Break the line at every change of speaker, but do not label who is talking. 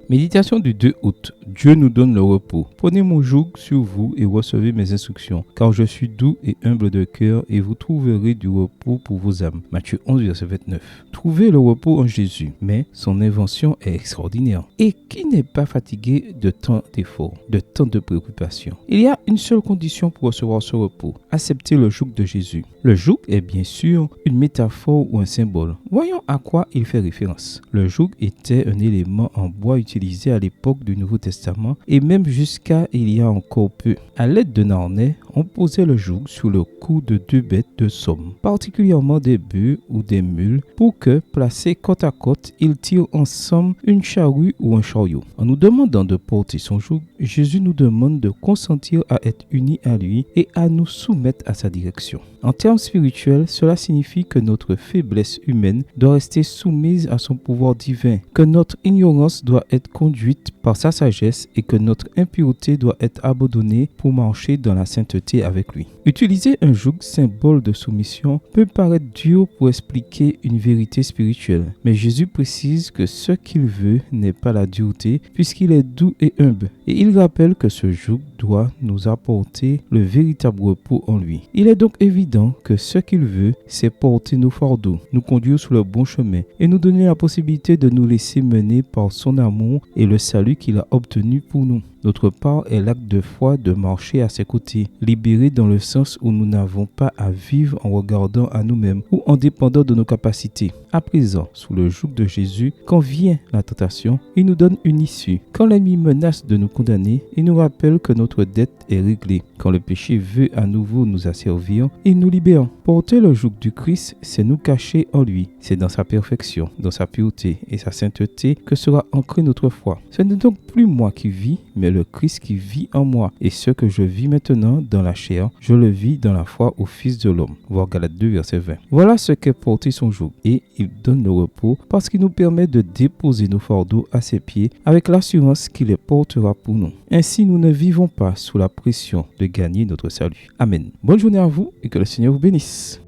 Méditation du 2 août. Dieu nous donne le repos. Prenez mon joug sur vous et recevez mes instructions, car je suis doux et humble de cœur et vous trouverez du repos pour vos âmes. Matthieu 11, verset 29. Trouvez le repos en Jésus, mais son invention est extraordinaire. Et qui n'est pas fatigué de tant d'efforts, de tant de préoccupations? Il y a une seule condition pour recevoir ce repos: accepter le joug de Jésus. Le joug est bien sûr une métaphore ou un symbole. Voyons à quoi il fait référence. Le joug était un élément en bois utilisé à l'époque du Nouveau Testament et même jusqu'à il y a encore peu. À l'aide d'un harnais, on posait le joug sur le cou de deux bêtes de somme, particulièrement des bœufs ou des mules, pour que, placés côte à côte, ils tirent ensemble une charrue ou un chariot. En nous demandant de porter son joug, Jésus nous demande de consentir à être unis à lui et à nous soumettre à sa direction. En termes spirituels, cela signifie que notre faiblesse humaine doit rester soumise à son pouvoir divin, que notre ignorance doit être conduite par sa sagesse et que notre impureté doit être abandonnée pour marcher dans la sainteté avec lui. Utiliser un joug, symbole de soumission, peut paraître dur pour expliquer une vérité spirituelle, mais Jésus précise que ce qu'il veut n'est pas la dureté, puisqu'il est doux et humble, et il rappelle que ce joug doit nous apporter le véritable repos en lui. Il est donc évident que ce qu'il veut, c'est porter nos fardeaux, nous conduire sur le bon chemin et nous donner la possibilité de nous laisser mener par son amour et le salut qu'il a obtenu pour nous. Notre part est l'acte de foi de marcher à ses côtés, libérés dans le sens où nous n'avons pas à vivre en regardant à nous-mêmes ou en dépendant de nos capacités. À présent, sous le joug de Jésus, quand vient la tentation, il nous donne une issue. Quand l'ennemi menace de nous condamner, il nous rappelle que notre dette est réglée. Quand le péché veut à nouveau nous asservir, il nous libère. Porter le joug du Christ, c'est nous cacher en lui. C'est dans sa perfection, dans sa pureté et sa sainteté que sera ancrée notre foi. Ce n'est donc plus moi qui vis, mais le Christ qui vit en moi. Et ce que je vis maintenant dans la chair, je le vis dans la foi au Fils de l'homme. Voir Galates 2, verset 20. Voilà ce qu'est porter son joug. Et il donne le repos parce qu'il nous permet de déposer nos fardeaux à ses pieds avec l'assurance qu'il les portera pour nous. Ainsi, nous ne vivons pas sous la pression de gagner notre salut. Amen. Bonne journée à vous et que le Seigneur vous bénisse.